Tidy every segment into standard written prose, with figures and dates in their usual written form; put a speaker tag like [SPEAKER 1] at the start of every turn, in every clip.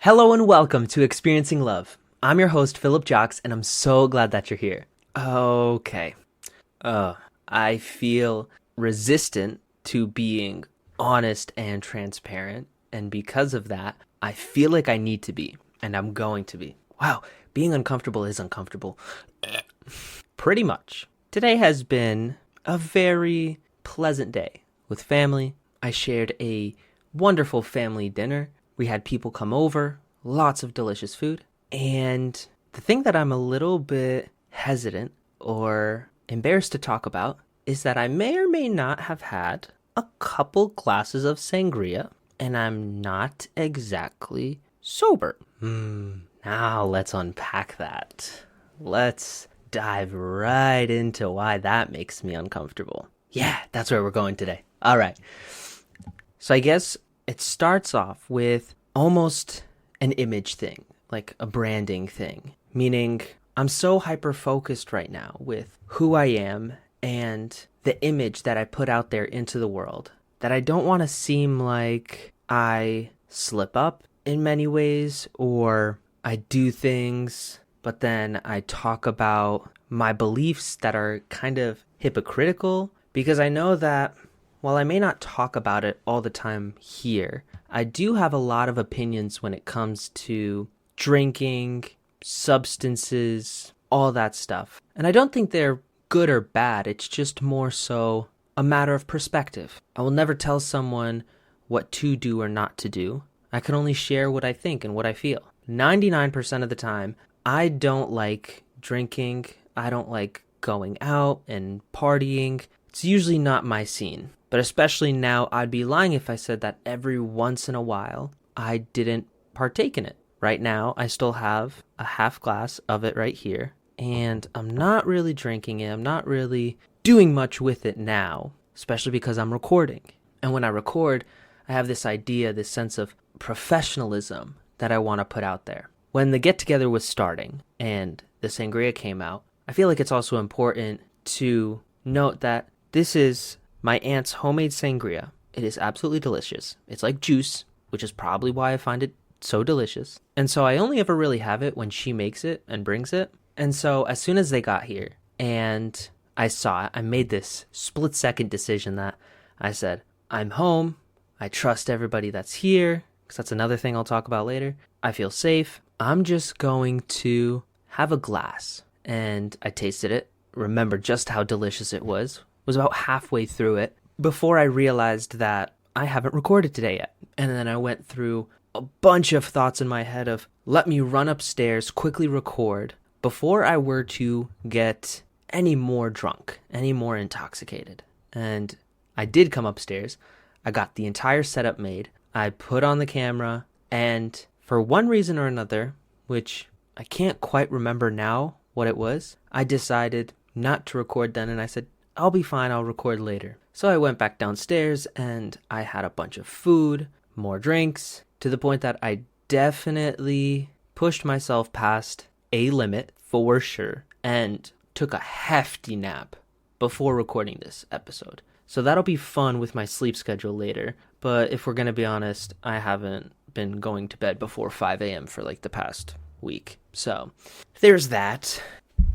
[SPEAKER 1] Hello and welcome to Experiencing Love. I'm your host, Philip Jocks, and I'm so glad that you're here. Okay. I feel resistant to being honest and transparent, and because of that, I feel like I need to be, and I'm going to be. Wow, being uncomfortable is uncomfortable. Pretty much. Today has been a very pleasant day with family. I shared a wonderful family dinner. We had people come over, lots of delicious food. And the thing that I'm a little bit hesitant or embarrassed to talk about is that I may or may not have had a couple glasses of sangria, and I'm not exactly sober. Now let's unpack that. Let's dive right into why that makes me uncomfortable. Yeah, that's where we're going today. All right. So I guess it starts off with almost an image thing, like a branding thing, meaning I'm so hyper-focused right now with who I am and the image that I put out there into the world that I don't want to seem like I slip up in many ways or I do things, but then I talk about my beliefs that are kind of hypocritical, because I know that while I may not talk about it all the time here, I do have a lot of opinions when it comes to drinking, substances, all that stuff. And I don't think they're good or bad. It's just more so a matter of perspective. I will never tell someone what to do or not to do. I can only share what I think and what I feel. 99% of the time, I don't like drinking. I don't like going out and partying. It's usually not my scene. But especially now, I'd be lying if I said that every once in a while I didn't partake in it. Right now, I still have a half glass of it right here, and I'm not really drinking it. I'm not really doing much with it now, especially because I'm recording. And when I record, I have this idea, this sense of professionalism that I want to put out there. When the get-together was starting and the sangria came out, I feel like it's also important to note that this is my aunt's homemade sangria. It is absolutely delicious. It's like juice, which is probably why I find it so delicious. And so I only ever really have it when she makes it and brings it. And so as soon as they got here and I saw it, I made this split-second decision that I said, I'm home. I trust everybody that's here, because that's another thing I'll talk about later. I feel safe. I'm just going to have a glass. And I tasted it. Remember just how delicious it was. Was about halfway through it before I realized that I haven't recorded today yet. And then I went through a bunch of thoughts in my head of, let me run upstairs, quickly record before I were to get any more drunk, any more intoxicated. And I did come upstairs. I got the entire setup made. I put on the camera, and for one reason or another, which I can't quite remember now what it was, I decided not to record then, and I said, I'll be fine, I'll record later. So I went back downstairs and I had a bunch of food, more drinks, to the point that I definitely pushed myself past a limit for sure and took a hefty nap before recording this episode. So that'll be fun with my sleep schedule later. But if we're going to be honest, I haven't been going to bed before 5 a.m. for like the past week. So there's that.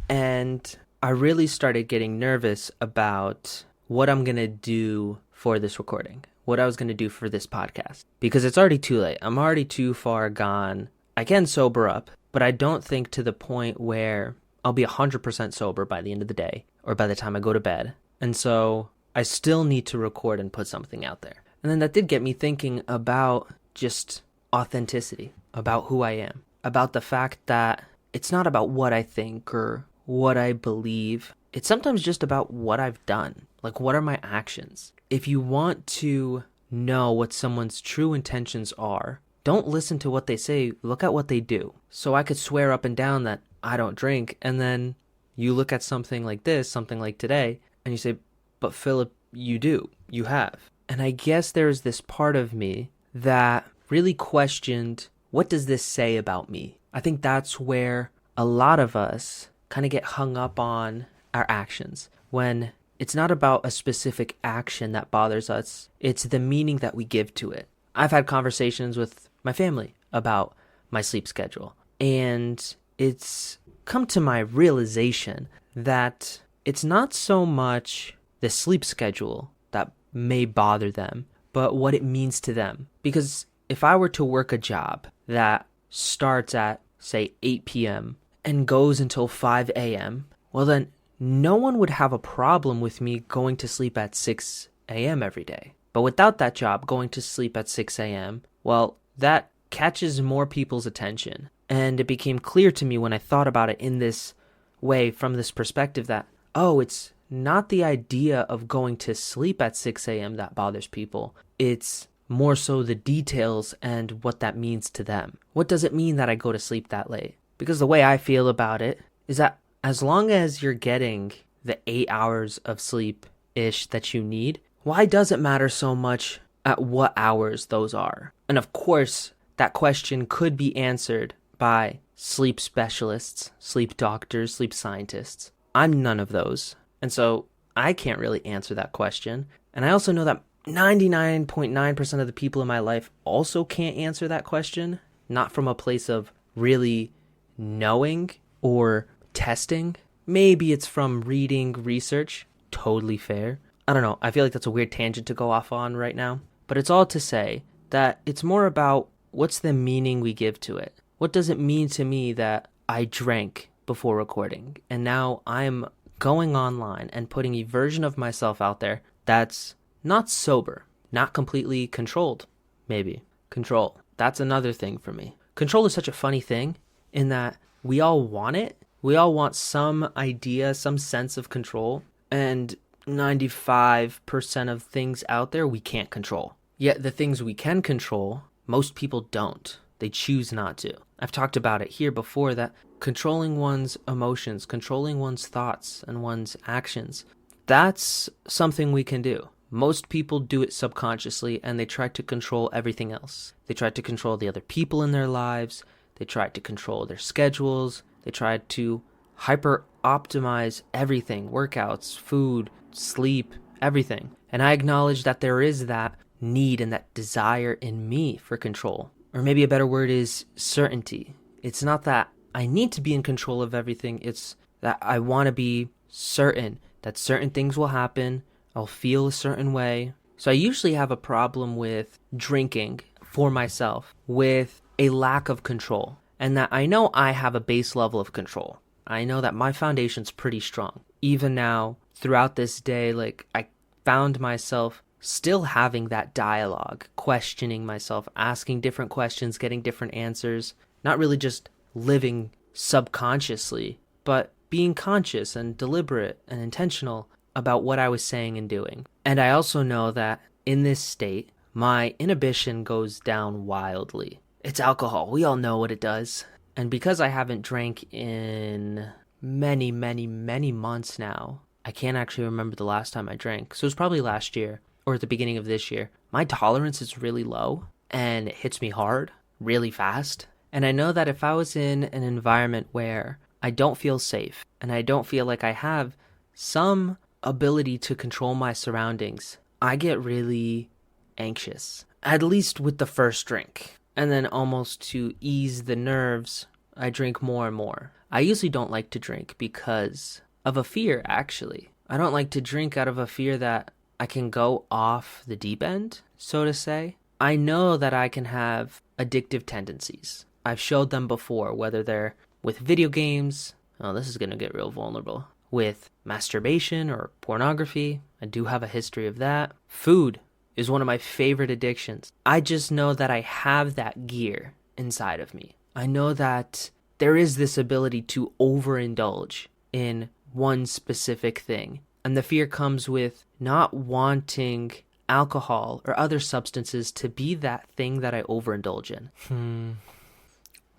[SPEAKER 1] And I really started getting nervous about what I'm going to do for this recording, what I was going to do for this podcast, because it's already too late. I'm already too far gone. I can sober up, but I don't think to the point where I'll be 100% sober by the end of the day or by the time I go to bed. And so I still need to record and put something out there. And then that did get me thinking about just authenticity, about who I am, about the fact that it's not about what I think or what I believe. It's sometimes just about what I've done. Like, what are my actions? If you want to know what someone's true intentions are, don't listen to what they say, look at what they do. So I could swear up and down that I don't drink, and then you look at something like this, something like today, and you say, but Philip, you do, you have. And I guess there's this part of me that really questioned, what does this say about me? I think that's where a lot of us kind of get hung up on our actions, when it's not about a specific action that bothers us, it's the meaning that we give to it. I've had conversations with my family about my sleep schedule. And it's come to my realization that it's not so much the sleep schedule that may bother them, but what it means to them. Because if I were to work a job that starts at, say, 8 p.m. and goes until 5 a.m., well then no one would have a problem with me going to sleep at 6 a.m. every day. But without that job, going to sleep at 6 a.m., well, that catches more people's attention. And it became clear to me when I thought about it in this way, from this perspective, that, oh, it's not the idea of going to sleep at 6 a.m. that bothers people. It's more so the details and what that means to them. What does it mean that I go to sleep that late? Because the way I feel about it is that as long as you're getting the 8 hours of sleep-ish that you need, why does it matter so much at what hours those are? And of course, that question could be answered by sleep specialists, sleep doctors, sleep scientists. I'm none of those. And so I can't really answer that question. And I also know that 99.9% of the people in my life also can't answer that question, not from a place of really knowing or testing. Maybe it's from reading research. Totally fair. I don't know. I feel like that's a weird tangent to go off on right now. But it's all to say that it's more about what's the meaning we give to it. What does it mean to me that I drank before recording, and now I'm going online and putting a version of myself out there that's not sober, not completely controlled, maybe. Control. That's another thing for me. Control is such a funny thing in that we all want it. We all want some idea, some sense of control, and 95% of things out there we can't control. Yet the things we can control, most people don't. They choose not to. I've talked about it here before that controlling one's emotions, controlling one's thoughts and one's actions, that's something we can do. Most people do it subconsciously, and they try to control everything else. They try to control the other people in their lives. They try to control their schedules. They try to hyper optimize everything, workouts, food, sleep, everything. And I acknowledge that there is that need and that desire in me for control. Or maybe a better word is certainty. It's not that I need to be in control of everything. It's that I want to be certain that certain things will happen. I'll feel a certain way. So I usually have a problem with drinking for myself with a lack of control. And that I know I have a base level of control. I know that my foundation's pretty strong. Even now, throughout this day, I found myself still having that dialogue, questioning myself, asking different questions, getting different answers, not really just living subconsciously, but being conscious and deliberate and intentional about what I was saying and doing. And I also know that in this state, my inhibition goes down wildly. It's alcohol. We all know what it does. And because I haven't drank in many, many, many months now, I can't actually remember the last time I drank. So it was probably last year or at the beginning of this year. My tolerance is really low and it hits me hard, really fast. And I know that if I was in an environment where I don't feel safe and I don't feel like I have some ability to control my surroundings, I get really anxious, at least with the first drink. And then almost to ease the nerves, I drink more and more. I usually don't like to drink because of a fear, actually. I don't like to drink out of a fear that I can go off the deep end, so to say. I know that I can have addictive tendencies. I've showed them before, whether they're with video games. Oh, this is going to get real vulnerable. With masturbation or pornography. I do have a history of that. Food is one of my favorite addictions. I just know that I have that gear inside of me. I know that there is this ability to overindulge in one specific thing. And the fear comes with not wanting alcohol or other substances to be that thing that I overindulge in.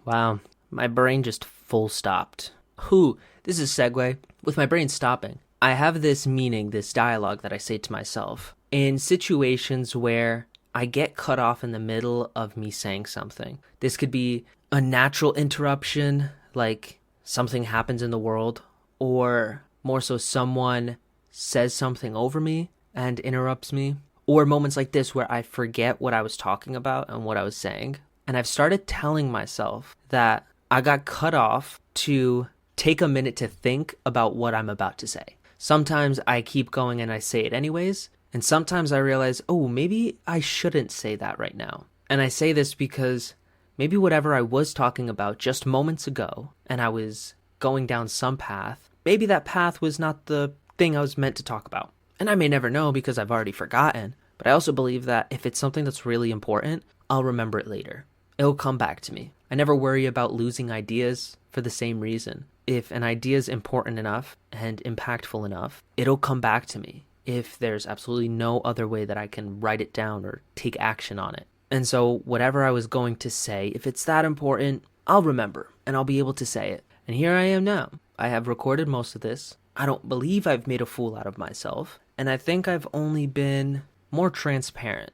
[SPEAKER 1] Wow. My brain just full stopped. This is a segue. With my brain stopping, I have this meaning, this dialogue that I say to myself in situations where I get cut off in the middle of me saying something. This could be a natural interruption, like something happens in the world, or more so someone says something over me and interrupts me, or moments like this where I forget what I was talking about and what I was saying. And I've started telling myself that I got cut off to take a minute to think about what I'm about to say. Sometimes I keep going and I say it anyways. And sometimes I realize, oh, maybe I shouldn't say that right now. And I say this because maybe whatever I was talking about just moments ago, and I was going down some path, maybe that path was not the thing I was meant to talk about. And I may never know because I've already forgotten. But I also believe that if it's something that's really important, I'll remember it later. It'll come back to me. I never worry about losing ideas for the same reason. If an idea is important enough and impactful enough, it'll come back to me if there's absolutely no other way that I can write it down or take action on it. And so whatever I was going to say, if it's that important, I'll remember and I'll be able to say it. And here I am now. I have recorded most of this. I don't believe I've made a fool out of myself. And I think I've only been more transparent,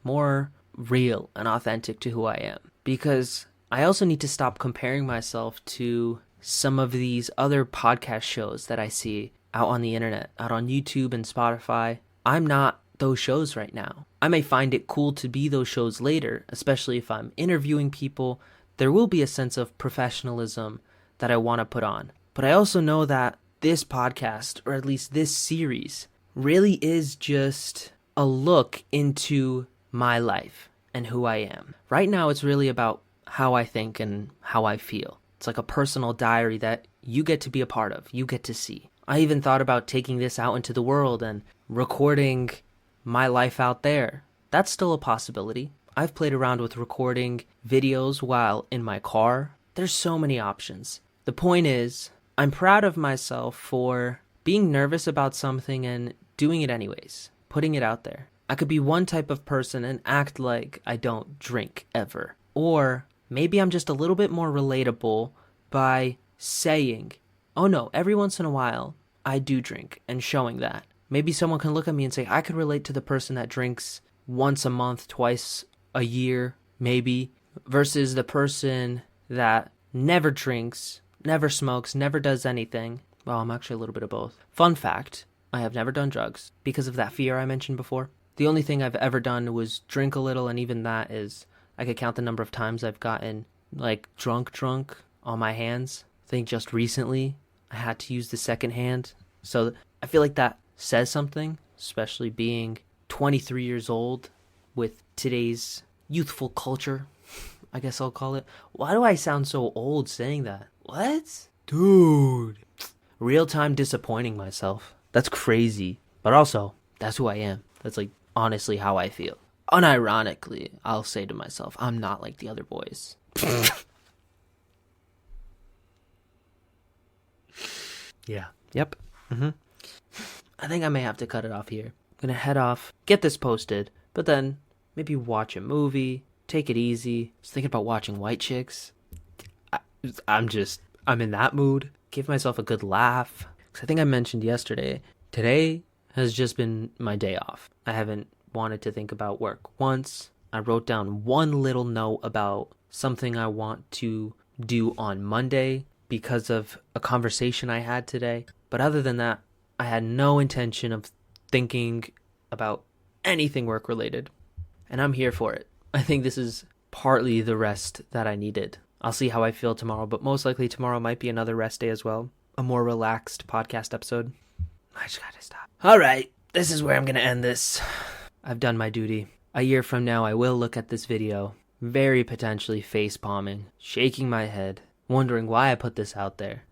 [SPEAKER 1] more real and authentic to who I am. Because I also need to stop comparing myself to some of these other podcast shows that I see out on the internet, out on YouTube and Spotify. I'm not those shows right now. I may find it cool to be those shows later, especially if I'm interviewing people. There will be a sense of professionalism that I want to put on. But I also know that this podcast, or at least this series, really is just a look into my life and who I am. Right now, it's really about how I think and how I feel. It's like a personal diary that you get to be a part of, you get to see. I even thought about taking this out into the world and recording my life out there. That's still a possibility. I've played around with recording videos while in my car. There's so many options. The point is, I'm proud of myself for being nervous about something and doing it anyways, putting it out there. I could be one type of person and act like I don't drink ever. Or maybe I'm just a little bit more relatable by saying, oh no, every once in a while I do drink, and showing that. Maybe someone can look at me and say, I could relate to the person that drinks once a month, twice a year, maybe, versus the person that never drinks, never smokes, never does anything. Well, I'm actually a little bit of both. Fun fact, I have never done drugs because of that fear I mentioned before. The only thing I've ever done was drink a little, and even that is, I could count the number of times I've gotten like drunk on my hands. I think just recently I had to use the second hand. So I feel like that says something, especially being 23 years old with today's youthful culture, I guess I'll call it. Why do I sound so old saying that? What? Dude. Real time disappointing myself. That's crazy. But also, that's who I am. That's like honestly how I feel. Unironically, I'll say to myself, I'm not like the other boys. Yeah. Yep. I think I may have to cut it off here. I'm gonna head off, get this posted, but then maybe watch a movie, take it easy. I was thinking about watching White Chicks. I'm in that mood. Give myself a good laugh. Because I think I mentioned yesterday, today has just been my day off. I haven't wanted to think about work once. I wrote down one little note about something I want to do on Monday because of a conversation I had today. But other than that, I had no intention of thinking about anything work related. And I'm here for it. I think this is partly the rest that I needed. I'll see how I feel tomorrow, but most likely tomorrow might be another rest day as well. A more relaxed podcast eepisode. I just gotta stop. All right, this is where I'm gonna end this. I've done my duty. A year from now, I will look at this video, very potentially face-palming, shaking my head, wondering why I put this out there.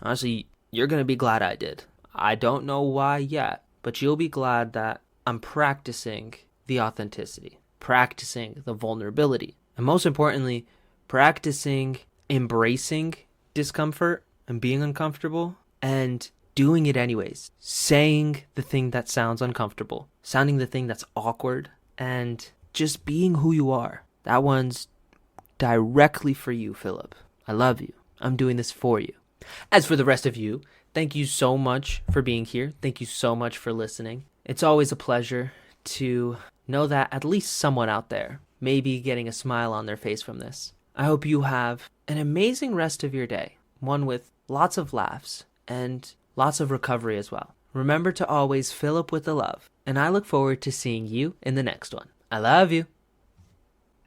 [SPEAKER 1] Honestly, you're gonna be glad I did. I don't know why yet, but you'll be glad that I'm practicing the authenticity, practicing the vulnerability, and most importantly, practicing embracing discomfort and being uncomfortable and doing it anyways. Saying the thing that sounds uncomfortable, sounding the thing that's awkward, and just being who you are. That one's directly for you, Philip. I love you. I'm doing this for you. As for the rest of you, thank you so much for being here. Thank you so much for listening. It's always a pleasure to know that at least someone out there may be getting a smile on their face from this. I hope you have an amazing rest of your day, one with lots of laughs and lots of recovery as well. Remember to always fill up with the love, and I look forward to seeing you in the next one. I love you.